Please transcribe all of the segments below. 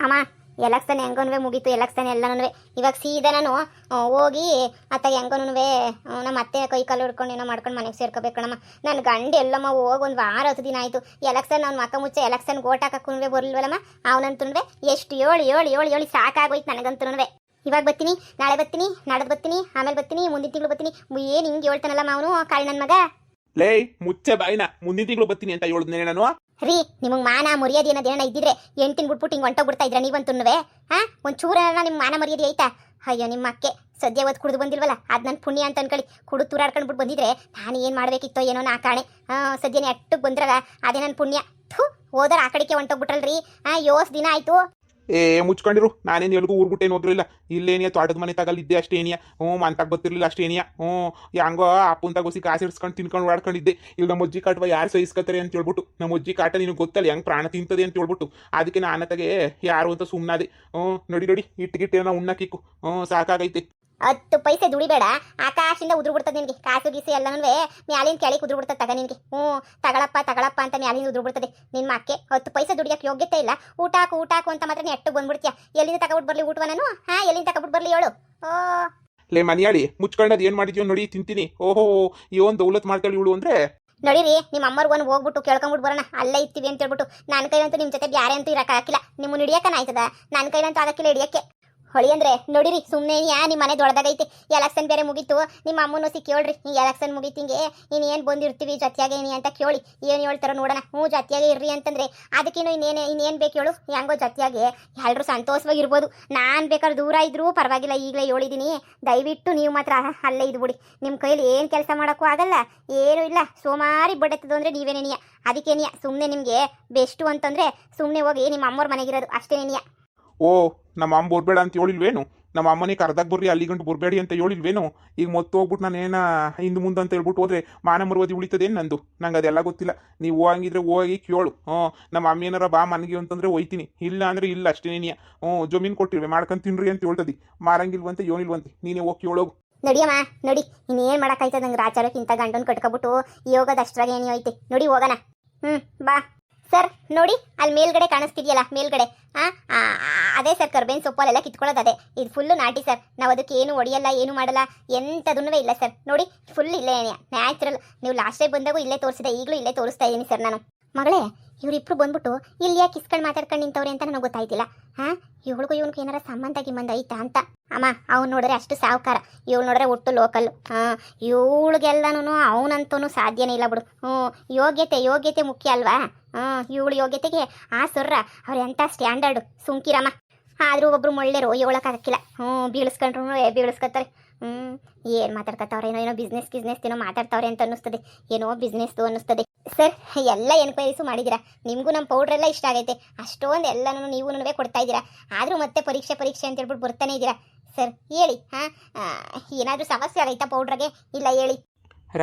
ಅಮ್ಮ ಎಲೆಕ್ಷನ್ ಹೆಂಗೋನ್ವೆ ಮುಗೀತು, ಎಲೆಕ್ಷನ್ ಎಲ್ಲನೂ. ಇವಾಗ ಸೀದಾ ನಾನು ಹೋಗಿ ಅತ್ತಾಗ ಹೆಂಗೋನೂ ನಮ್ಮ ಅತ್ತೆ ಕೈ ಕಾಲು ಹಿಡ್ಕೊಂಡು ಏನೋ ಮಾಡ್ಕೊಂಡು ಮನೆಗೆ ಸೇರ್ಕೋಬೇಕಣಮ್ಮ. ನನ್ನ ಗಂಡು ಎಲ್ಲಮ್ಮ ಹೋಗಿ ಒಂದು ವಾರ 10 ದಿನ ಆಯಿತು. ಎಲೆಕ್ಷನ್ ಅವ್ನ ಮಕ್ಕ ಮುಚ್ಚೆ ಎಲೆಕ್ಷನ್ಗೆ ಓಟ್ ಹಾಕಕ್ಕೂ ಬರಲ್ವಲ್ಲಮ್ಮ. ಅವನಂತೂ ಎಷ್ಟು ಹೇಳಿ ಸಾಕಾಗೋಯ್ತು ನನಗಂತೂ. ಇವಾಗ ಬರ್ತೀನಿ, ನಾಳೆ ಬರ್ತೀನಿ, ನಾಡದು ಬರ್ತೀನಿ, ಆಮೇಲೆ ಬರ್ತೀನಿ, ಮುಂದಿನ ತಿಂಗಳು ಬರ್ತೀನಿ. ಏನು ಹಿಂಗೆ ಹೇಳ್ತಾನಲ್ಲಮ್ಮ ಅವನು ಕಾಳಿ ನನ್ನ ಮಗ. ಲೇ ಮುಚ್ಚೆ ಬಾಯಿನ, ಮುಂದಿನ ತಿಂಗಳು ಬರ್ತೀನಿ ಅಂತ ಹೇಳಿದ್ನೇನೆ ನಾನು. ರೀ ನಿಮಗೆ ಮಾನ ಮರ್ಯಾದೆ ಅನ್ನೋದೇನ ಇದ್ದಿದ್ರೆ ಎಂಟಿನ ಬಿಟ್ಬಿಟ್ಟು ಹಿಂಗೆ ಹೊಂಟೋಗ್ಬಿಡ್ತಾ ಇದ್ರ ನೀವಂತೂ. ಒಂಚೂರ ನಿಮ್ಮ ಮಾನ ಮರ್ಯಾದೆ ಐತಾ? ಅಯ್ಯೋ ನಿಮ್ಮ ಅಕ್ಕೆ ಸದ್ಯ ಓದ್ ಕುಡಿದು ಬಂದಿಲ್ವಲ್ಲ, ಅದು ನನ್ನ ಪುಣ್ಯ ಅಂತ ಅನ್ಕೊಳ್ಳಿ. ಕುಡಿದು ತೂರಾಡ್ಕೊಂಡ್ಬಿಟ್ಟು ಬಂದಿದ್ರೆ ನಾನು ಏನು ಮಾಡಬೇಕಿತ್ತೋ ಏನೋ ನಾ ಕಾಣೆ. ಸದ್ಯನೇ ಅಟ್ಟಕ್ಕೆ ಬಂದ್ರಾಗ ಅದೇ ನನ್ನ ಪುಣ್ಯ. ಹೋದ್ರೆ ಆ ಕಡೆಗೆ ಹೊಂಟೋಗ್ಬಿಟ್ರಲ್ರಿ. ದಿನ ಆಯಿತು. ಮುಚ್ಕೊಂಡಿರು, ನಾನೇನು ಎಲ್ಗೂ ಊರ್ಬಿಟ್ಟೇನು ಹೋಗ್ಲಿಲ್ಲ. ಇಲ್ಲೇನಿಯ ತೋಟದ ಮನೆ ತಗಲಿದ್ದೆ ಅಷ್ಟೇನಿಯ. ಮಂತಾಗ ಬರ್ತಿರ್ಲಿಲ್ಲ ಅಷ್ಟೇನಿಯ. ಹೆಂಗೋ ಅಪ್ಪನ ತಗೋಸಿ ಕಾಸು ಇಡ್ಸ್ಕೊಂಡು ತಿನ್ಕೊಂಡು ಓಡಾಡ್ಕೊಂಡಿದ್ದೆ. ಇಲ್ಲಿ ನಮ್ಮ ಅಜ್ಜಿ ಕಾಟವ ಯಾರು ಸಹಿಸ್ಕೊತಾರೆ ಅಂತ ಹೇಳ್ಬಿಟ್ಟು, ನಮ್ಮ ಅಜ್ಜಿ ಕಾಟ ನಿನಗೆ ಗೊತ್ತಲ್ಲ ಹೆಂಗೆ ಪ್ರಾಣ ತಿಂತದೆ ಅಂತ ಹೇಳ್ಬಿಟ್ಟು, ಅದಕ್ಕೆ ನಾನು ತಗೆ ಯಾರು ಅಂತ ಸುಮ್ಮನಾದೆ. ನೋಡಿ ಇಟ್ಟಿಗಿಟ್ಟೇನೋ ಉಣ್ಣಕ್ಕಿಕ್ಕು. ಸಾಕಾಗೈತೆ. 10 ಪೈಸೆ ದುಡಿಬೇಡ, ಆಕಾಶದಿಂದ ಉದುರು ಬಿಡ್ತದೆ ನಿನಗೆ. ಕಾಸು ಗೀಸು ಎಲ್ಲನೂ ಮ್ಯಾಲಿನ ಕೆಳಗೆ ಉದುರು ಬಿಡ್ತದೆ ತಗ ನಿನಗೆ. ತಗಳಪ್ಪ ಅಂತ ಮ್ಯಾಲಿನ ಉದುರು ಬಿಡ್ತದೆ. ನಿನ್ನ ಮಕ್ಕೆ 10 ಪೈಸೆ ದುಡಿಯೋಕೆ ಯೋಗ್ಯತೆ ಇಲ್ಲ. ಊಟ ಹಾಕು ಅಂತ ಮಾತ್ರ ನೀ ಎಟ್ಟು ಬಂದ್ಬಿಡ್ತೀಯ. ಎಲ್ಲಿಂದ ತಗೊಬಿಟ್ಟು ಬರಲಿ ಊಟವ ನಾನು? ಎಲ್ಲಿಂದ ತಗೊಬಿಟ್ಟು ಬರಲಿ ಹೇಳು? ಲೇ ಮನಿಯಾಳಿ ಮುಚ್ಕೊಂಡದ್ ಏನು ಮಾಡಿದ್ಯೋ ನೋಡಿ, ತಿಂತೀನಿ. ಓಹೋ ಈ ಒಂದು ದೌಲತ್ ಮಾಡ್ಕೊಳ್ಳಿ ಇವಳು ಅಂದ್ರೆ. ನೋಡಿರಿ ನಿಮ್ಮ ಅಮ್ಮರ್ಗೊಂದು ಹೋಗ್ಬಿಟ್ಟು ಕೇಳ್ಕೊಂಬಿಟ್ಟು ಬರೋಣ, ಅಲ್ಲೇ ಇರ್ತೀವಿ ಅಂತ ಹೇಳ್ಬಿಟ್ಟು. ನನ್ನ ಕೈಲಂತೂ ನಿಮ್ಮ ಜೊತೆ ಬ್ಯಾರೆ ಅಂತೂ ಇರೋಕ್ಕಾಗಿಲ್ಲ. ನಿಮ್ಮನ್ನು ಹಿಡಿಯೋಕನ ಆಯ್ತದ? ನನ್ನ ಕೈಲಂತೂ ಆಗಕ್ಕಿಲ್ಲ ಹಿಡಿಯೋಕ್ಕೆ. ಹೊಳಿ ಅಂದ್ರೆ ನೋಡಿರಿ ಸುಮ್ಮನೆ ನಿಮ್ಮ ಮನೆ ದೊಡ್ಡದಾಗೈತೆ. ಎಲೆಕ್ಷನ್ ಬೇರೆ ಮುಗೀತು. ನಿಮ್ಮ ಅಮ್ಮನೂ ಕೇಳ್ರಿ, ಈ ಎಲೆಕ್ಷನ್ ಮುಗೀತು ಹಿಂಗೆ ಇನ್ನೇನು ಬಂದಿರ್ತೀವಿ ಜೊತೆಯಾಗೆ ಏನಿ ಅಂತ ಕೇಳಿ ಏನು ಹೇಳ್ತಾರೋ ನೋಡೋಣ. ಜೊತೆಯಾಗೆ ಇರ್ರಿ ಅಂತಂದ್ರೆ ಅದಕ್ಕೇನು ಇನ್ನೇನು ಬೇಕು ಹೇಳು? ಹೆಂಗೋ ಜೊತೆಯಾಗೆ ಎಲ್ಲರೂ ಸಂತೋಷವಾಗಿರ್ಬೋದು. ನಾನು ಬೇಕಾದ್ರೆ ದೂರ ಇದ್ರೂ ಪರವಾಗಿಲ್ಲ, ಈಗಲೇ ಹೇಳಿದ್ದೀನಿ. ದಯವಿಟ್ಟು ನೀವು ಮಾತ್ರ ಅಲ್ಲೇ ಇದ್ಬಿಡಿ. ನಿಮ್ಮ ಕೈಲಿ ಏನು ಕೆಲಸ ಮಾಡೋಕ್ಕೂ ಆಗಲ್ಲ, ಏನೂ ಇಲ್ಲ. ಸೋಮಾರಿ ಬಡ್ಡೆತ್ತದು ಅಂದರೆ ನೀವೇನೇನಿಯ. ಅದಕ್ಕೇನಿಯ ಸುಮ್ಮನೆ ನಿಮಗೆ ಬೆಸ್ಟು ಅಂತಂದರೆ ಸುಮ್ಮನೆ ಹೋಗಿ ನಿಮ್ಮ ಅಮ್ಮವ್ರ ಮನೆಗಿರೋದು ಅಷ್ಟೇನೇನಿಯ. ಓ ನಮ್ಮ ಅಮ್ಮ ಬರ್ಬೇಡ ಅಂತ ಹೇಳಿಲ್ವೇನು? ನಮ್ಮ ಅಮ್ಮನಿಗೆ ಕರ್ದಾಗ ಬರ್ರಿ ಅಲ್ಲಿ ಗಂಟು ಬರಬೇಡಿ ಅಂತ ಹೇಳಿಲ್ವೇನು? ಈಗ ಮತ್ತೆ ಹೋಗ್ಬಿಟ್ಟು ನಾನೇನ ಹಿಂದೆ ಮುಂದೆ ಅಂತ ಹೇಳ್ಬಿಟ್ಟು ಹೋದ್ರೆ ಮಾನ ಮರುವದಿ ಉಳಿತದೇನು ನಂದು? ನಂಗೆ ಅದೆಲ್ಲ ಗೊತ್ತಿಲ್ಲ. ನೀವು ಹೋಗಿದ್ರೆ ಹೋಗಿ ಕೇಳು. ನಮ್ಮ ಅಮ್ಮ ಏನಾರ ಬಾ ಮನೆಗೆ ಅಂತಂದ್ರೆ ಹೋಯ್ತೀನಿ, ಇಲ್ಲ ಅಂದ್ರೆ ಇಲ್ಲ ಅಷ್ಟೇನೇನಿಯ. ಜಮೀನು ಕೊಟ್ಟಿರ್ವೆ ಮಾಡ್ಕೊಂಡು ತಿನ್ರಿ ಅಂತ ಹೇಳ್ತದಿ. ಮಾರಂಗಿಲ್ವಂತೆ ಏನಿಲ್ವಂತೆ, ನೀನೇ ಹೋಗಿ ಕೇಳೋಗು. ನಡಿಯಮ್ಮ ನೋಡಿ, ಇನ್ನೇನು ಮಾಡೋಕ್ಕಾಯ್ತದ ನಂಗೆ ರಾಚಾರಕ್ಕಿಂತ ಗಂಡನ ಕಟ್ಕೊಬಿಟ್ಟು ಯೋಗದಷ್ಟ್ರಾಗ ಏನೋ ಐತೆ. ನೋಡಿ ಹೋಗೋಣ. ಬಾ ಸರ್. ನೋಡಿ ಅಲ್ಲಿ ಮೇಲ್ಗಡೆ ಕಾಣಿಸ್ತಿದೆಯಲ್ಲ, ಮೇಲ್ಗಡೆ ಅದೇ ಸರ್ ಕರ್ಬೇವಿನ ಸೊಪ್ಪಲ್ಲೆಲ್ಲ ಕಿತ್ಕೊಳ್ಳೋದು ಅದೇ. ಇದು ಫುಲ್ಲು ನಾಟಿ ಸರ್. ನಾವು ಅದಕ್ಕೆ ಏನು ಹೊಡಿಯಲ್ಲ, ಏನು ಮಾಡಲ್ಲ, ಎಂಥದೂ ಇಲ್ಲ ಸರ್. ನೋಡಿ ಫುಲ್ ಇಲ್ಲೇ ನ್ಯಾಚುರಲ್. ನೀವು ಲಾಸ್ಟ್ ಟೈಮ್ ಬಂದಾಗೂ ಇಲ್ಲೇ ತೋರಿಸಿದೆ, ಈಗಲೂ ಇಲ್ಲೇ ತೋರಿಸ್ತಾ ಇದ್ದೀನಿ ಸರ್ ನಾನು. ಮಗಳೇ ಇವರಿಬ್ರು ಬಂದ್ಬಿಟ್ಟು ಇಲ್ಲಿ ಯಾಕೆ ಕಿಸ್ಕೊಂಡು ಮಾತಾಡ್ಕೊಂಡು ನಿಂತವ್ರೆ ಅಂತ ನನಗೆ ಗೊತ್ತಾಯ್ತಿಲ್ಲ. ಇವಳಿಗೂ ಇವನಿಗೆ ಏನಾರ ಸಂಬಂಧ ಐತಾ ಅಂತ. ಅಮ್ಮ ಅವ್ನು ನೋಡಿದ್ರೆ ಅಷ್ಟು ಸಾವುಕಾರ, ಇವಳು ನೋಡ್ರೆ ಒಟ್ಟು ಲೋಕಲ್ಲು. ಇವಳಿಗೆಲ್ಲನೂ ಅವನಂತೂ ಸಾಧ್ಯನೇ ಇಲ್ಲ ಬಿಡು. ಯೋಗ್ಯತೆ ಮುಖ್ಯ ಅಲ್ವಾ? ಇವಳು ಯೋಗ್ಯತೆಗೆ ಆ ಸೊರ್ರ ಅವ್ರು ಎಂಥ ಸ್ಟ್ಯಾಂಡರ್ಡು ಸುಂಕಿರಮ್ಮ. ಆದರೂ ಒಬ್ರು ಮೊಳ್ಳೆರು ಹೇಳೋಕ್ಕಾಗಕ್ಕಿಲ್ಲ. ಬೀಳಿಸ್ಕೊಂಡ್ರು ಬೀಳಿಸ್ಕೊತಾರೆ. ಏನು ಮಾತಾಡ್ಕೊತಾವ್ರೆ ಏನೋ ಬಿಸ್ನೆಸ್ ಏನೋ ಮಾತಾಡ್ತಾವ್ರೆ ಅಂತ ಅನ್ನಿಸ್ತದೆ. ಏನೋ ಬಿಸ್ನೆಸ್ದು ಅನ್ನಿಸ್ತದೆ. ಸರ್ ಎಲ್ಲ ಎನ್ಕ್ವೈರೀಸು ಮಾಡಿದ್ದೀರಾ, ನಿಮಗೂ ನಮ್ಮ ಪೌಡ್ರೆಲ್ಲ ಇಷ್ಟ ಆಗೈತೆ. ಅಷ್ಟೊಂದು ಎಲ್ಲನೂ ನೀವು ಕೊಡ್ತಾ ಇದ್ದೀರಾ. ಆದರೂ ಮತ್ತೆ ಪರೀಕ್ಷೆ ಅಂತ ಹೇಳ್ಬಿಟ್ಟು ಬರ್ತಾನೆ ಇದ್ದೀರಾ. ಸರ್ ಹೇಳಿ, ಏನಾದರೂ ಸಮಸ್ಯೆ ಆಗೈತಾ ಪೌಡ್ರಿಗೆ? ಇಲ್ಲ ಹೇಳಿ.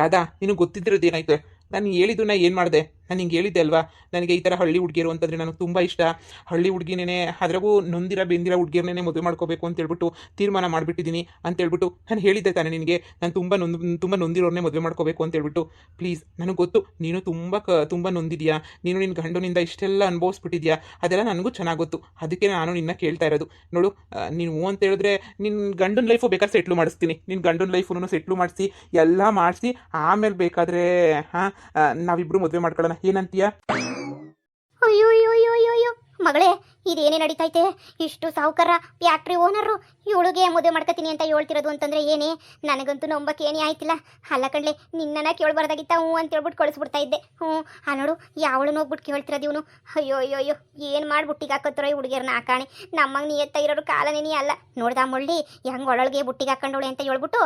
ರಾಧಾ ನಿನಗೆ ಗೊತ್ತಿದ್ದಿರೋದು ಏನಾಯ್ತು? ನಾನು ಹೇಳಿದ್ದು ನಾ ಏನು ಮಾಡಿದೆ? ನಾನು ಹಿಂಗೆ ಹೇಳಿದ್ದೆ ಅಲ್ವಾ, ನನಗೆ ಈ ಥರ ಹಳ್ಳಿ ಹುಡುಗಿರು ಅಂತಂದರೆ ನನಗೆ ತುಂಬ ಇಷ್ಟ. ಹಳ್ಳಿ ಹುಡುಗಿನೇ, ಅದ್ರಾಗೂ ನೊಂದಿರ ಬೆಂದಿರ ಹುಡುಗಿರನ್ನೇ ಮದುವೆ ಮಾಡ್ಕೋಬೇಕು ಅಂತೇಳ್ಬಿಟ್ಟು ತೀರ್ಮಾನ ಮಾಡಿಬಿಟ್ಟಿದ್ದೀನಿ ಅಂತೇಳ್ಬಿಟ್ಟು ನಾನು ಹೇಳಿದ್ದೆ ತಾನೆ ನಿನಗೆ. ನಾನು ತುಂಬ ನೊಂದಿರೋರನ್ನೇ ಮದುವೆ ಮಾಡ್ಕೋಬೇಕು ಅಂತೇಳ್ಬಿಟ್ಟು. ಪ್ಲೀಸ್ ನನಗೆ ಗೊತ್ತು ನೀನು ತುಂಬ ನೊಂದಿದ್ಯಾ, ನೀನು ನಿನ್ನ ಗಂಡನಿಂದ ಇಷ್ಟೆಲ್ಲ ಅನುಭವಿಸ್ಬಿಟ್ಟಿದ್ಯಾ, ಅದೆಲ್ಲ ನನಗೂ ಚೆನ್ನಾಗಿ ಗೊತ್ತು. ಅದಕ್ಕೆ ನಾನು ನಿನ್ನ ಕೇಳ್ತಾ ಇರೋದು. ನೋಡು, ನೀನು ಹ್ಞೂ ಅಂತ ಹೇಳಿದ್ರೆ ನಿನ್ನ ಗಂಡನ ಲೈಫು ಬೇಕಾದ್ರೆ ಸೆಟ್ಲು ಮಾಡಿಸ್ತೀನಿ. ನಿನ್ನ ಗಂಡನ ಲೈಫನ್ನು ಸೆಟ್ಲು ಮಾಡಿಸಿ ಎಲ್ಲ ಮಾಡಿಸಿ ಆಮೇಲೆ ಬೇಕಾದರೆ ನಾವಿಬ್ಬರು ಮದುವೆ ಮಾಡ್ಕೊಳ್ಳೋಣ, ಏನಂತೀಯ? ಅಯ್ಯೋ ಮಗಳೇ, ಇದೇನೇ ನಡೀತೈತೆ? ಇಷ್ಟು ಸಾವುಕಾರ ಫ್ಯಾಕ್ಟ್ರಿ ಓನರು ಇವಳಿಗೆ ಮದುವೆ ಮಾಡ್ಕೊತೀನಿ ಅಂತ ಹೇಳ್ತಿರೋದು ಅಂತಂದ್ರೆ ಏನೇ? ನನಗಂತೂ ನಂಬಕ್ಕೆ ಏನೇ ಆಯ್ತಿಲ್ಲ. ಅಲ್ಲ ಕಣ್ಲೆ, ನಿನ್ನನ್ನ ಕೇಳಬಾರ್ದಾಗಿತ್ತ ಅಂತ ಹೇಳ್ಬಿಟ್ಟು ಕಳಿಸ್ಬಿಡ್ತಾ ಇದ್ದೆ. ನೋಡು ಯಾವಳನ್ನ ಹೋಗ್ಬಿಟ್ಟು ಕೇಳ್ತಿರೋದು ಇವನು. ಅಯ್ಯೋ ಏನು ಮಾಡಿ ಬುಟ್ಟಿಗೆ ಹಾಕೋತಾರೋ ಈ ಹುಡುಗಿಯರನ್ನ ಹಾಕಾಣಿ. ನಮ್ಮಂಗೆ ನಿಯತ್ತ ಇರೋರು ಕಾಲನೇ ಅಲ್ಲ. ನೋಡ್ದ ಮುಳ್ಳಿ ಹೆಂಗೆ ಒಳಗೆ ಬುಟ್ಟಿಗೆ ಹಾಕೊಂಡವಳೆ ಅಂತ ಹೇಳ್ಬಿಟ್ಟು.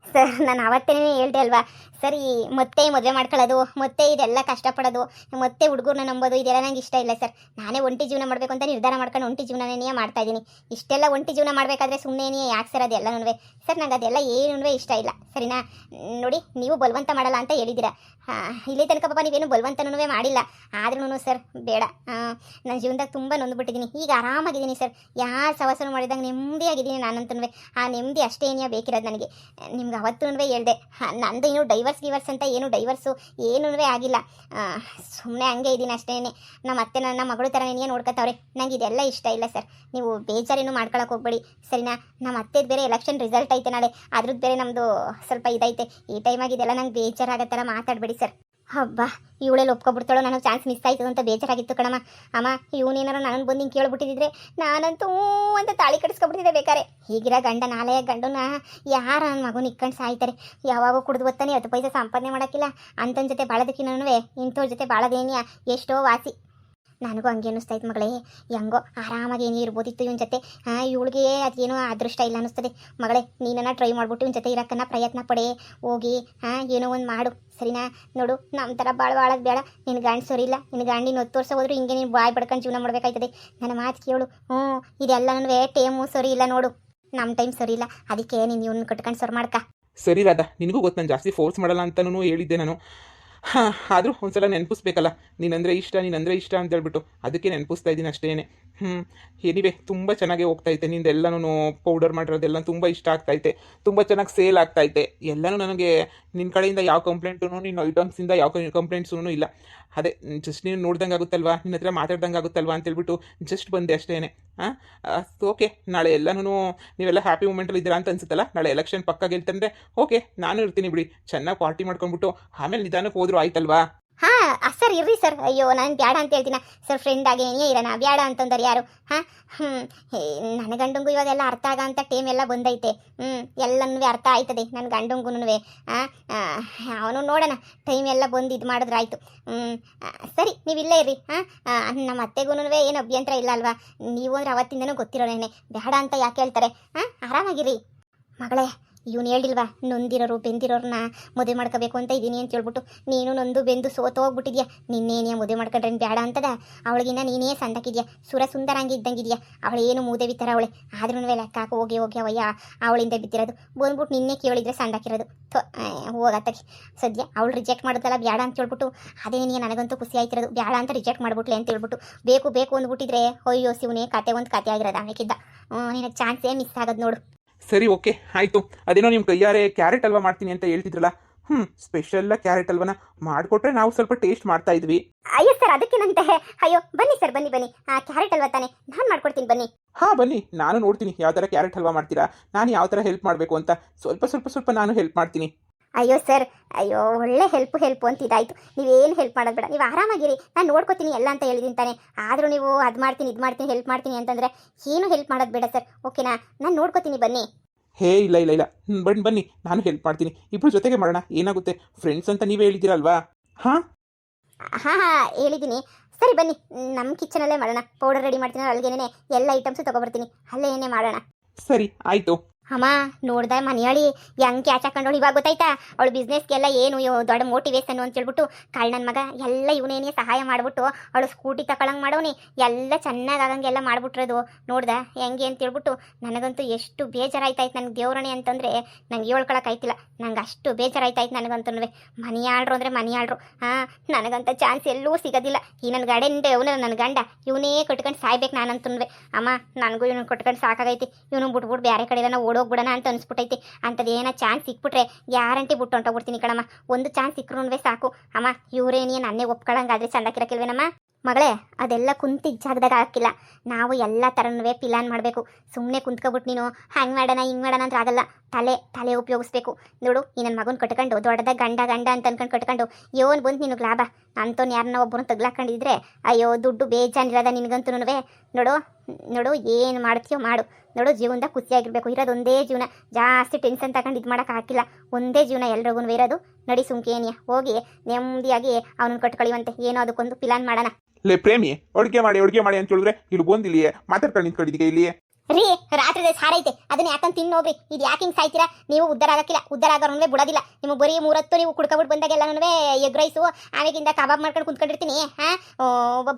ಸರ್ ನಾನು ಅವತ್ತೇ ಹೇಳ್ದೆ ಅಲ್ವಾ ಸರಿ, ಮತ್ತೆ ಮದುವೆ ಮಾಡ್ಕೊಳ್ಳೋದು, ಮತ್ತೆ ಇದೆಲ್ಲ ಕಷ್ಟಪಡೋದು, ಮತ್ತೆ ಹುಡುಗರನ್ನ ನಂಬೋದು ಇದೆಲ್ಲ ನಂಗೆ ಇಷ್ಟ ಇಲ್ಲ ಸರ್. ನಾನೇ ಒಂಟಿ ಜೀವನ ಮಾಡಬೇಕು ಅಂತ ನಿರ್ಧಾರ ಮಾಡ್ಕೊಂಡು ಒಂಟಿ ಜೀವನನೇ ಮಾಡ್ತಾ ಇದ್ದೀನಿ. ಇಷ್ಟೆಲ್ಲ ಒಂಟಿ ಜೀವನ ಮಾಡಬೇಕಾದ್ರೆ ಸುಮ್ಮನೆ ಯಾಕೆ ಸರ್ ಅದೆಲ್ಲನೂ? ಸರ್ ನಂಗೆ ಅದೆಲ್ಲ ಏನೂ ಇಷ್ಟ ಇಲ್ಲ, ಸರಿನಾ? ನೋಡಿ ನೀವು ಬಲವಂತ ಮಾಡಲ್ಲ ಅಂತ ಹೇಳಿದ್ದೀರಾ. ಇಲ್ಲಿ ತನಕ ಪಾಪ ನೀವೇನು ಬಲವಂತನೂ ಮಾಡಿಲ್ಲ. ಆದ್ರೂ ಸರ್ ಬೇಡ, ನನ್ನ ಜೀವನದಾಗ ತುಂಬ ನೊಂದುಬಿಟ್ಟಿದ್ದೀನಿ. ಈಗ ಆರಾಮಾಗಿದ್ದೀನಿ ಸರ್. ಯಾರು ಸವಾಸನ ಮಾಡಿದಾಗ ನೆಮ್ಮದಿಯಾಗಿದ್ದೀನಿ ನಾನಂತೂ. ಆ ನೆಮ್ಮದಿ ಅಷ್ಟೇ ಬೇಕಿರೋದು ನನಗೆ. ನಿಮ್ಗೆ ಅವತ್ತೂ ಹೇಳ್ದೆ ನಂದು ಇನ್ನೂ ಗಿವರ್ಸ್ ಅಂತ ಏನು ಡೈವರ್ಸು ಏನೂ ಆಗಿಲ್ಲ. ಸುಮ್ಮನೆ ಹಂಗೆ ಇದ್ದೀನಿ ಅಷ್ಟೇ. ನಮ್ಮ ಅತ್ತೆ ನನ್ನ ಮಗಳು ಥರ ನೀನೇ ನೋಡ್ಕೊತಾವ್ರೆ. ನಂಗೆ ಇದೆಲ್ಲ ಇಷ್ಟ ಇಲ್ಲ ಸರ್. ನೀವು ಬೇಜಾರೇನು ಮಾಡ್ಕೊಳಕ್ಕೆ ಹೋಗ್ಬೇಡಿ ಸರಿನಾ. ನಮ್ಮ ಅತ್ತೆದು ಬೇರೆ ಎಲೆಕ್ಷನ್ ರಿಸಲ್ಟ್ ಐತೆ ನಾಳೆ, ಅದ್ರದ್ದು ಬೇರೆ ನಮ್ಮದು ಸ್ವಲ್ಪ ಇದೈತೆ. ಈ ಟೈಮಾಗಿ ಇದೆಲ್ಲ ನಂಗೆ ಬೇಜಾರಾಗೋ ಥರ ಮಾತಾಡಬೇಡಿ ಸರ್. ಹಬ್ಬ ಇವಳೆಲ್ಲ ಒಪ್ಕೊಬಿಡ್ತಾಳೋ, ನನಗೆ ಚಾನ್ಸ್ ಮಿಸ್ ಆಯ್ತು ಅಂತ ಬೇಜಾರಾಗಿತ್ತು ಕಣಮ್ಮ. ಅಮ್ಮ ಇವನೇನಾರು ನಾನು ಬಂದು ಹಿಂಗೆ ಕೇಳ್ಬಿಟ್ಟಿದ್ರೆ ನಾನಂತೂ ಅಂತ ತಾಳಿ ಕಟ್ಸ್ಕೊಬಿಡ್ತಿದ್ದೆ ಬೇಕಾರೆ. ಹೀಗಿರೋ ಗಂಡ ನಾಳೆಯ ಗಂಡನ ಯಾರ ನನ್ನ ಮಗನ ಇಕ್ಕೊಂಡು ಸಾಯ್ತಾರೆ. ಯಾವಾಗೂ ಕುಡಿದು ಬರ್ತಾನೆ 10 ಪೈಸೆ ಸಂಪಾದನೆ ಮಾಡೋಕ್ಕಿಲ್ಲ. ಅಂತನ ಜೊತೆ ಬಾಳೋದಕ್ಕಿನ್ನೂ ಇಂಥವ್ರ ಜೊತೆ ಬಾಳೋದೇನಿಯ ಎಷ್ಟೋ ವಾಸಿ. ನನಗೂ ಹಂಗೆ ಅನ್ನಿಸ್ತಾಯ್ತು ಮಗಳೇ, ಹೆಂಗೋ ಆರಾಮಾಗಿ ಏನೇ ಇರ್ಬೋದಿತ್ತು ಇವನ ಜೊತೆ. ಇವಳಿಗೆ ಅದೇನೋ ಅದೃಷ್ಟ ಇಲ್ಲ ಅನ್ನಿಸ್ತದೆ. ಮಗಳೇ ನೀನನ್ನ ಟ್ರೈ ಮಾಡ್ಬಿಟ್ಟು ಇವನ ಜೊತೆ ಇರೋಕ್ಕನ್ನ ಪ್ರಯತ್ನ ಪಡೆ. ಹೋಗಿ ಏನೋ ಒಂದು ಮಾಡು ಸರಿನಾ. ನೋಡು ನಮ್ಮ ಥರ ಬಾಳೋದು ಬೇಡ. ನಿನ್ನ ಗಂಡು ಸರಿ ಇಲ್ಲ, ನಿನ್ನ ಗಂಡಿನ 10 ವರ್ಷ ಹೋದ್ರು ಹಿಂಗೆ ನೀನು ಬಾಯ್ ಬಡ್ಕೊಂಡು ಜೀವನ ಮಾಡಬೇಕಾಯ್ತದೆ. ನನ್ನ ಮಾತು ಕೇಳು. ಇದೆಲ್ಲ ಟೈಮು ಸರಿ ಇಲ್ಲ ನೋಡು, ನಮ್ಮ ಟೈಮ್ ಸರಿ ಇಲ್ಲ. ಅದಕ್ಕೆ ನೀನು ಇವನ್ನ ಕಟ್ಕೊಂಡು ಸರ್ ಮಾಡ್ಕ. ಸರಿ ರಾಧಾ, ನಿನಗೂ ಗೊತ್ತು ನಾನು ಜಾಸ್ತಿ ಫೋರ್ಸ್ ಮಾಡಲ್ಲ ಅಂತಲೂ ಹೇಳಿದ್ದೆ ನಾನು. ಆದರೂ ಒಂದ್ಸಲ ನೆನಪಿಸ್ಬೇಕಲ್ಲ, ನೀನಂದರೆ ಇಷ್ಟ ಅಂತ ಹೇಳ್ಬಿಟ್ಟು ಅದಕ್ಕೆ ನೆನಪಿಸ್ತಾ ಇದ್ದೀನಿ ಅಷ್ಟೇ. ಏನಿವೆ ತುಂಬ ಚೆನ್ನಾಗೇ ಹೋಗ್ತೈತೆ. ನಿಂದೆಲ್ಲನೂ ಪೌಡರ್ ಮಾಡಿರೋದೆಲ್ಲ ತುಂಬ ಇಷ್ಟ ಆಗ್ತೈತೆ, ತುಂಬ ಚೆನ್ನಾಗಿ ಸೇಲ್ ಆಗ್ತೈತೆ. ಎಲ್ಲನೂ ನನಗೆ ನಿನ್ನ ಕಡೆಯಿಂದ ಯಾವ ಕಂಪ್ಲೇಂಟೂ, ನಿನ್ನ ಐಟಮ್ಸಿಂದ ಯಾವ ಕಂಪ್ಲೇಂಟ್ಸೂ ಇಲ್ಲ. ಅದೇ ಜಸ್ಟ್ ನೀನು ನೋಡ್ದಂಗೆ ಆಗುತ್ತಲ್ವಾ, ನಿನ್ನ ಹತ್ರ ಮಾತಾಡ್ದಂಗೆ ಆಗುತ್ತಲ್ವಾ ಅಂತೇಳ್ಬಿಟ್ಟು ಜಸ್ಟ್ ಬಂದೆ ಅಷ್ಟೇ. ಓಕೆ, ನಾಳೆ ಎಲ್ಲನೂ ನೀವೆಲ್ಲ ಹ್ಯಾಪಿ ಮೂಮೆಂಟಲ್ಲಿ ಇದ್ದೀರಾ ಅಂತ ಅನ್ಸುತ್ತಲ್ಲ. ನಾಳೆ ಎಲೆಕ್ಷನ್ ಪಕ್ಕ ಗೆಲ್ತಂದ್ರೆ ಓಕೆ, ನಾನು ಇರ್ತೀನಿ ಬಿಡಿ. ಚೆನ್ನಾಗಿ ಪಾರ್ಟಿ ಮಾಡ್ಕೊಂಡ್ಬಿಟ್ಟು ಆಮೇಲೆ ನಿಧಾನಕ್ಕೆ ಹೋದ್ರು ಆಯ್ತಲ್ವಾ. ಸರ್ ಇರ್ರಿ ಸರ್. ಅಯ್ಯೋ ನಾನು ಬ್ಯಾಡ ಅಂತ ಹೇಳ್ತೀನ ಸರ್. ಫ್ರೆಂಡ್ ಆಗಿ ಏನೇ ಇರೋಣ, ಬ್ಯಾಡ ಅಂತಂದ್ರೆ ಯಾರು? ನನ್ನ ಗಂಡಂಗೂ ಇವಾಗೆಲ್ಲ ಅರ್ಥ ಆಗ ಅಂತ ಟೈಮ್ ಎಲ್ಲ ಬಂದೈತೆ. ಎಲ್ಲನೂ ಅರ್ಥ ಆಯ್ತದೆ ನನ್ನ ಗಂಡಂಗೂ. ಅವನು ನೋಡೋಣ, ಟೈಮ್ ಎಲ್ಲ ಬಂದು ಇದು ಮಾಡಿದ್ರೆ ಆಯಿತು. ಸರಿ ನೀವು ಇಲ್ಲೇ ಇರ್ರಿ. ನಮ್ಮ ಅತ್ತೆಗೂ ಏನು ಅಭ್ಯಂತರ ಇಲ್ಲ ಅಲ್ವಾ? ನೀವು ಅಂದ್ರೆ ಅವತ್ತಿಂದನೂ ಗೊತ್ತಿರೋನೇನೆ, ಬೇಡ ಅಂತ ಯಾಕೆ ಹೇಳ್ತಾರೆ? ಆರಾಮಾಗಿರಿ ಮಗಳೇ. ಇವನು ಹೇಳಿಲ್ವಾ ನೊಂದಿರೋರು ಬೆಂದಿರೋರನ್ನ ಮದುವೆ ಮಾಡ್ಕೋಬೇಕು ಅಂತ ಇದ್ದೀನಿ ಅಂತ ಹೇಳ್ಬಿಟ್ಟು. ನೀನು ನೊಂದು ಬೆಂದು ಸೋತೋಗ್ಬಿಟ್ಟಿದ್ಯಾ. ನಿನ್ನೇನೇ ಮದುವೆ ಮಾಡ್ಕೊಂಡ್ರೇನು ಬೇಡ ಅಂತದ? ಅವಳಿಗಿನ್ನ ನೀನೇ ಸಂದಕ್ಕಿದ್ಯಾ, ಸುರ ಸುಂದರಂಗಿ ಇದ್ದಂಗಿದ್ಯಾ. ಅವಳೇನು ಮೂದೇವಿ ಥರ ಅವಳೆ. ಆದ್ರೂ ಲೆಕ್ಕ ಹಾಕಿ ಹೋಗಿ ಅವಯ್ಯ ಅವಳಿಂದ ಬಿದ್ದಿರೋದು. ಬಂದ್ಬಿಟ್ಟು ನಿನ್ನೆ ಕೇಳಿದ್ರೆ ಸಂದಾಕಿರೋದು. ಹೋಗತ್ತಗೆ ಸದ್ಯ ಅವಳು ರಿಜೆಕ್ಟ್ ಮಾಡೋದಲ್ಲ ಬೇಡ ಅಂತ ಹೇಳ್ಬಿಟ್ಟು. ಅದೇ ನೀನು ನನಗಂತೂ ಖುಷಿ ಆಯ್ತಿರೋದು. ಬೇಡ ಅಂತ ರಿಜೆಕ್ಟ್ ಮಾಡ್ಬಿಟ್ಲೆ ಅಂತ ಹೇಳ್ಬಿಟ್ಟು. ಬೇಕು ಅಂದ್ಬಿಟ್ಟಿದ್ರೆ ಅಯ್ಯೋ ಶಿವನೇ ಕತೆ ಒಂದು ಕತೆ ಆಗಿರೋದು. ಆಮೇಕಿದ್ದ ನಿನಗೆ ಚಾನ್ಸೇ ಮಿಸ್ ಆಗೋದು ನೋಡು. ಸರಿ ಓಕೆ ಆಯಿತು. ಅದೇನೋ ನಿಮ್ಮ ಕೈಯಾರೆ ಕ್ಯಾರೆಟ್ ಹಲ್ವಾ ಮಾಡ್ತೀನಿ ಅಂತ ಹೇಳ್ತಿದ್ರಲ್ಲ, ಸ್ಪೆಷಲ್ಲ ಕ್ಯಾರೆಟ್ ಹಲ್ವನ ಮಾಡಿಕೊಟ್ರೆ ನಾವು ಸ್ವಲ್ಪ ಟೇಸ್ಟ್ ಮಾಡ್ತಾ ಇದ್ವಿ. ಅಯ್ಯೋ ಸರ್ ಅದಕ್ಕೇನಂತೆ? ಅಯ್ಯೋ ಬನ್ನಿ ಸರ್, ಬನ್ನಿ ಕ್ಯಾರೆಟ್ ಹಲ್ವಾ ತಾನೆ, ನಾನು ಮಾಡ್ಕೊಡ್ತೀನಿ ಬನ್ನಿ. ಬನ್ನಿ, ನಾನು ನೋಡ್ತೀನಿ ಯಾವ ಥರ ಕ್ಯಾರೆಟ್ ಹಲ್ವಾ ಮಾಡ್ತೀರಾ, ನಾನು ಯಾವ ಥರ ಹೆಲ್ಪ್ ಮಾಡಬೇಕು ಅಂತ. ಸ್ವಲ್ಪ ನಾನು ಹೆಲ್ಪ್ ಮಾಡ್ತೀನಿ. ಅಯ್ಯೋ ಸರ್, ಅಯ್ಯೋ ಒಳ್ಳೆ ಹೆಲ್ಪ್ ಅಂತ ಇದಾಯಿತು. ನೀವೇನು ಹೆಲ್ಪ್ ಮಾಡೋದು ಬೇಡ, ನೀವು ಆರಾಮಾಗಿರಿ. ನಾನು ನೋಡ್ಕೊತೀನಿ ಎಲ್ಲ ಅಂತ ಹೇಳಿದ್ದೀನಿ ತಾನೆ. ಆದರೂ ನೀವು ಅದು ಮಾಡ್ತೀನಿ ಇದು ಮಾಡ್ತೀನಿ ಹೆಲ್ಪ್ ಮಾಡ್ತೀನಿ ಅಂತಂದರೆ ಏನು ಹೆಲ್ಪ್ ಮಾಡೋದು ಬೇಡ ಸರ್. ಓಕೆನಾ? ನಾನು ನೋಡ್ಕೊತೀನಿ ಬನ್ನಿ. ಇಲ್ಲ ಬನ್ನಿ, ನಾನು ಹೆಲ್ಪ್ ಮಾಡ್ತೀನಿ. ಇಬ್ರು ಜೊತೆಗೆ ಮಾಡೋಣ, ಏನಾಗುತ್ತೆ? ಫ್ರೆಂಡ್ಸ್ ಅಂತ ನೀವೇ ಹೇಳಿದ್ದೀರಲ್ವಾ? ಹಾಂ ಹೇಳಿದ್ದೀನಿ. ಸರಿ ಬನ್ನಿ, ನಮ್ಮ ಕಿಚನಲ್ಲೇ ಮಾಡೋಣ. ಪೌಡರ್ ರೆಡಿ ಮಾಡ್ತೀನಿ, ಅಲ್ಲಿಗೇನೆ ಎಲ್ಲ ಐಟಮ್ಸು ತೊಗೊಬರ್ತೀನಿ, ಅಲ್ಲೇ ಏನೇ ಮಾಡೋಣ. ಸರಿ ಆಯಿತು. ಅಮ್ಮ ನೋಡ್ದೆ ಮನೆಯಾಳಿ ಹೆಂಗೆ ಕ್ಯಾಚ್ ಹಾಕೊಂಡೋಳು. ಇವಾಗ ಗೊತ್ತಾಯ್ತಾ ಅವಳು ಬಿಸ್ನೆಸ್ಗೆಲ್ಲ ಏನು ದೊಡ್ಡ ಮೋಟಿವೇಶನ್ ಅಂತ ಹೇಳ್ಬಿಟ್ಟು. ನನ್ನ ಮಗ ಎಲ್ಲ ಇವನೇನೇ ಸಹಾಯ ಮಾಡಿಬಿಟ್ಟು ಅವಳು ಸ್ಕೂಟಿ ತಗೊಳಂಗೆ ಮಾಡೋನಿ, ಎಲ್ಲ ಚೆನ್ನಾಗಿ ಆಗಂಗೆಲ್ಲ ಮಾಡಿಬಿಟ್ರದು. ನೋಡ್ದೆ ಹೆಂಗೆ ಅಂತ ಹೇಳ್ಬಿಟ್ಟು. ನನಗಂತೂ ಎಷ್ಟು ಬೇಜಾರಾಯ್ತಾಯ್ತು ನನಗೆ ದೇವ್ರಣೆ ಅಂತಂದರೆ ನಂಗೆ ಹೇಳ್ಕೊಳಕ್ಕಾಯ್ತಿಲ್ಲ. ನಂಗೆ ಅಷ್ಟು ಬೇಜಾರಾಯ್ತಾಯ್ತು ನನಗಂತೂ. ಮನೆಯಾಳ್ರು ಅಂದರೆ ಮನೆಯಾಳ್ರು. ನನಗಂತ ಚಾನ್ಸ್ ಎಲ್ಲೂ ಸಿಗೋದಿಲ್ಲ. ಈ ನನ್ನ ಗಂಡ ಇವನು ನನ್ನ ಗಂಡ ಇವನೇ ಕಟ್ಕೊಂಡು ಸಾಯ್ಬೇಕು ನಾನಂತೂ. ಅಮ್ಮ ನನಗೂ ಇವನು ಕಟ್ಕೊಂಡು ಸಾಕಾಗೈತಿ. ಇವನು ಬಿಟ್ಬಿಟ್ಟು ಬೇರೆ ಕಡೆ ಎಲ್ಲ ಓಡೋಗ್ಬಿಡೋಣ ಅಂತ ಅನ್ಸ್ಬಿಟ್ಟೈತಿ. ಅಂಥದ್ದು ಏನೋ ಚಾನ್ಸ್ ಸಿಕ್ಬಿಟ್ರೆ ಗ್ಯಾರಂಟಿ ಬಿಟ್ಟು ಹೊಂಟೋಗ್ಬಿಡ್ತೀನಿ ಕಣಮ್ಮ. ಒಂದು ಚಾನ್ಸ್ ಸಿಕ್ಕರೂ ಸಾಕು. ಅಮ್ಮ ಇವರೇನೇ ನನ್ನೇ ಒಪ್ಕೊಳ್ಳಂಗಾದ್ರೆ ಚಂದಾಕಿರಕ್ಕಿಲ್ವೇನಮ್ಮ? ಮಗಳೇ ಅದೆಲ್ಲ ಕುಂತಿದ್ದ ಜಾಗದಾಗ ಹಾಕಿಲ್ಲ. ನಾವು ಎಲ್ಲ ಥರನೂ ಪ್ಲಾನ್ ಮಾಡಬೇಕು. ಸುಮ್ಮನೆ ಕುಂತ್ಕೊಬಿಟ್ಟು ನೀನು ಹಂಗೆ ಮಾಡೋಣ ಹಿಂಗೆ ಮಾಡೋಣ ಅಂತ ಆಗಲ್ಲ. ತಲೆ ಉಪಯೋಗಿಸ್ಬೇಕು. ನೋಡು ಈ ನನ್ನ ಮಗನ ಕಟ್ಕೊಂಡು ದೊಡ್ಡದಾಗ ಗಂಡ ಅಂತ ಅನ್ಕೊಂಡು ಕಟ್ಕೊಂಡು ಏನು ಬಂತು ನಿನಗೆ ಲಾಭ? ಅಂಥವ್ನು ಯಾರನ್ನ ಒಬ್ಬರನ್ನ ತಗ್ಲಾಕೊಂಡಿದ್ರೆ ಅಯ್ಯೋ ದುಡ್ಡು ಬೇಜಾನಿರೋದ ನಿನಗಂತೂ. ನೋಡು ಏನು ಮಾಡ್ತೀಯೋ ಮಾಡು. ನೋಡು ಜೀವನದಾಗ ಖುಷಿಯಾಗಿರ್ಬೇಕು. ಇರೋದೊಂದೇ ಜೀವನ, ಜಾಸ್ತಿ ಟೆನ್ಷನ್ ತಗೊಂಡು ಇದು ಮಾಡೋಕೆ ಹಾಕಿಲ್ಲ. ಒಂದೇ ಜೀವನ ಎಲ್ರಿಗೂ ಇರೋದು. ನಡಿ ಸುಮ್ಕೇನಿಯ ಹೋಗಿ ನೆಮ್ಮದಿಯಾಗಿ ಅವನನ್ನು ಕಟ್ಕೊಳ್ಳಿವಂತೆ. ಏನೋ ಅದಕ್ಕೊಂದು ಪ್ಲಾನ್ ಮಾಡೋಣ. ಲೇ ಪ್ರೇಮಿ, ಅಡುಗೆ ಮಾಡಿ ಅಂತ ಹೇಳಿದ್ರೆ ಇಲ್ಲಿ ಬಂದಿಲ್ಲಿಯೇ ಮಾತಾಡ್ಕೊಂಡು ನಿಂತ್ಕೊಂಡಿದ್ದೀಗ ಇಲ್ಲಿಯೇ. ರೀ ರಾತ್ರಿ ಸಾರೈತೆ, ಅದನ್ನ ಯಾಕಂತ ತಿನ್ನೋಗ್ರಿ. ಇದು ಯಾಕೆ ಹಿಂಗೆ ಸಾಯ್ತೀರಾ? ನೀವು ಉದ್ದಾರ ಆಗಕ್ಕಿಲ್ಲ, ಉದ್ದಾರ ಆಗೋರ್ನೂ ಬಿಡೋದಿಲ್ಲ. ನಿಮಗೆ ಬರೀ 3 ನೀವು ಕುಡ್ಕೊಬಿಟ್ಟು ಬಂದಾಗೆಲ್ಲನೂ ಎಗ್ ರೈಸು ಆಮೇಲಿಂದ ಕಬಾಬ್ ಮಾಡ್ಕೊಂಡು ಕುತ್ಕೊಂಡಿರ್ತೀನಿ.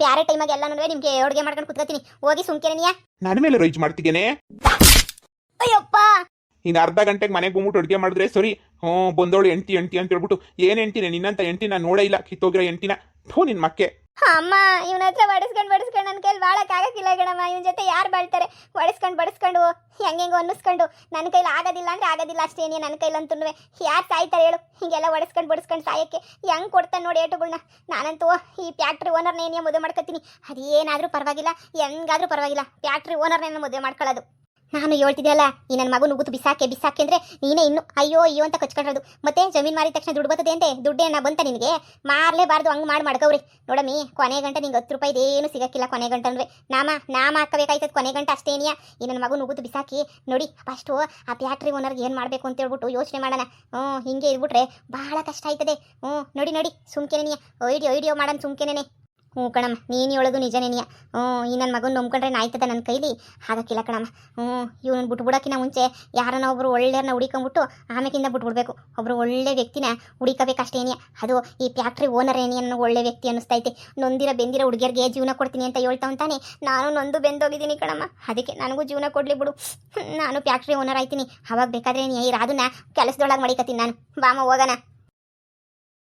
ಬೇರೆ ಟೈಮಾಗ ಎಲ್ಲನೂ ನಿಮಗೆ ಅಡುಗೆ ಮಾಡ್ಕೊಂಡು ಕುತ್ಕೊತೀನಿ. ಹೋಗಿ ಸುಮ್ಕೇನಿಯ ನನ್ನ ಮೇಲೆ ರೈಜ್ ಮಾಡ್ತಿದ್ದೇನೆ. ಅಯ್ಯಪ್ಪ ಇನ್ನು ಅರ್ಧ ಗಂಟೆಗೆ ಮನೆಗೆ ಬಂದ್ಬಿಟ್ಟು ಅಡುಗೆ ಮಾಡಿದ್ರೆ ಸರಿ. ಬಂದವಳು ಎಂಟಿ ಅಂತ ಹೇಳ್ಬಿಟ್ಟು ಏನು ಎಂಟಿನೇ ನಿನ್ನಂತ ಎಂಟಿ ನಾನು ನೋಡೇ ಇಲ್ಲ. ಕಿತ್ತೋಗಿರೋ ಎಂಟಿನ ಥೂ ನಿನ್ನ ಮಕ್ಕೆ. ಅಮ್ಮ ಇವನ ಹತ್ರ ಬಡಿಸ್ಕೊಂಡು ನನ್ನ ಕೈಲಿ ಬಾಳಕ್ಕಾಗಕ್ಕಿಲ್ಲ ಗಣಮ್ಮ. ಇವನ ಜೊತೆ ಯಾರು ಬಾಳ್ತಾರೆ? ಬಡಿಸ್ಕೊಂಡು ಹೆಂಗೆಂಗೋ ಅನ್ನಿಸ್ಕೊಂಡು ನನ್ನ ಕೈಲಿ ಆಗೋದಿಲ್ಲ ಅಂದರೆ ಆಗೋದಿಲ್ಲ ಅಷ್ಟೇನೇ. ನನ್ನ ಕೈಲಂತೂ ಯಾರು ಸಾಯ್ತಾರೆ ಹೇಳು? ಹೀಗೆಲ್ಲ ಬಡಿಸ್ಕೊಂಡು ಸಾಯಕ್ಕೆ ಹೆಂಗೆ ಕೊಡ್ತಾನೆ ನೋಡಿ ಏಟುಗಳನ್ನ. ನಾನಂತೂ ಈ ಫ್ಯಾಕ್ಟ್ರಿ ಓನರ್ನೇನೇ ಮದುವೆ ಮಾಡ್ಕೊತೀನಿ. ಅದೇನಾದರೂ ಪರವಾಗಿಲ್ಲ, ಹೆಂಗಾದ್ರೂ ಪರವಾಗಿಲ್ಲ, ಫ್ಯಾಕ್ಟ್ರಿ ಓನರ್ನೇನ ಮದುವೆ ಮಾಡ್ಕೊಳ್ಳೋದು. ನಾನು ಹೇಳ್ತಿದ್ದೆಯಲ್ಲ, ಈ ನನ್ನ ಮಗು ನುಗ್ಗುತ್ತು ಬಿಸಾಕೆ ಅಂದರೆ ನೀನೇ ಇನ್ನು ಅಯ್ಯೋ ಅಂತ ಕಚ್ಕೊಂಡಿರೋದು. ಮತ್ತೆ ಜಮೀನು ಮಾರಿದ ತಕ್ಷಣ ದುಡ್ಡು ಬರ್ತದೆ ಅಂತೆ. ದುಡ್ಡೇನ ಬಂತ ನಿನಗೆ? ಮಾರಲೇಬಾರ್ದು, ಹಂಗೆ ಮಾಡ್ಕವ್ರಿ. ನೋಡಮ್ಮಿ, ಕೊನೆ ಗಂಟೆ ನಿಂಗೆ 10 ರೂಪಾಯಿದೇನು ಸಿಗಕ್ಕಿಲ್ಲ. ಕೊನೆ ಗಂಟೆ ಅಂದ್ರೆ ನಾಮ ಹಾಕಬೇಕಾಯ್ತದ. ಕೊನೆ ಗಂಟೆ ಅಷ್ಟೇನಿಯಾ. ಈ ನನ್ನ ಮಗು ನುಗ್ಗುತ್ತು ಬಿಸಾಕಿ ನೋಡಿ. ಫಸ್ಟು ಆ ಫ್ಯಾಕ್ಟ್ರಿ ಓನರ್ಗೆ ಏನು ಮಾಡಬೇಕು ಅಂತ ಹೇಳ್ಬಿಟ್ಟು ಯೋಚನೆ ಮಾಡೋಣ. ಹಿಂಗೆ ಇದ್ಬಿಟ್ರೆ ಭಾಳ ಕಷ್ಟ ಆಯ್ತದೆ. ನೋಡಿ ಸುಮ್ಕೆನೇ ಐಡಿಯೋ ಮಾಡೋಣ ಸುಮ್ಕೆನೇ. ಕಣಮ್ಮ, ನೀನು ಹೇಳೋದು ನಿಜನೇನಿಯ. ಈ ನನ್ನ ಮಗನ ನಂಬ್ಕೊಂಡ್ರೆ ನಾಯ್ತದ ನನ್ನ ಕೈಲಿ ಆಗಕ್ಕಿಲ್ಲ ಕಣಮ್ಮ. ಇವನು ಬಿಟ್ಬಿಡೋಕ್ಕಿಂತ ಮುಂಚೆ ಯಾರನ್ನ ಒಬ್ರು ಒಳ್ಳೆಯವ್ರನ್ನ ಹುಡಿಕೊಂಬಿಟ್ಟು ಆಮೇಕಿಂದ ಬಿಟ್ಬಿಡ್ಬೇಕು. ಒಬ್ರು ಒಳ್ಳೆ ವ್ಯಕ್ತಿನ ಹುಡಿಕಬೇಕಷ್ಟೇನಿಯ. ಅದು ಈ ಫ್ಯಾಕ್ಟ್ರಿ ಓನರ್ ಅನ್ನೋ ಒಳ್ಳೆ ವ್ಯಕ್ತಿ ಅನ್ನಿಸ್ತೈತೆ. ಬೆಂದಿರೋ ಹುಡುಗಿಯರಿಗೆ ಜೀವನ ಕೊಡ್ತೀನಿ ಅಂತ ಹೇಳ್ತಾವಂತಾನೆ. ನಾನು ನೊಂದು ಬೆಂದೋಗಿದ್ದೀನಿ ಕಣಮ್ಮ. ಅದಕ್ಕೆ ನನಗೂ ಜೀವನ ಕೊಡಲಿ ಬಿಡು. ನಾನು ಫ್ಯಾಕ್ಟ್ರಿ ಓನರ್ ಆಯ್ತೀನಿ. ಅವಾಗ ಬೇಕಾದ್ರೆ ನೀ ರಾಧುನ ಕೆಲಸದೊಳಗೆ ಮಡಿಕತ್ತೀನಿ ನಾನು. ಬಾಮ ಹೋಗೋಣ.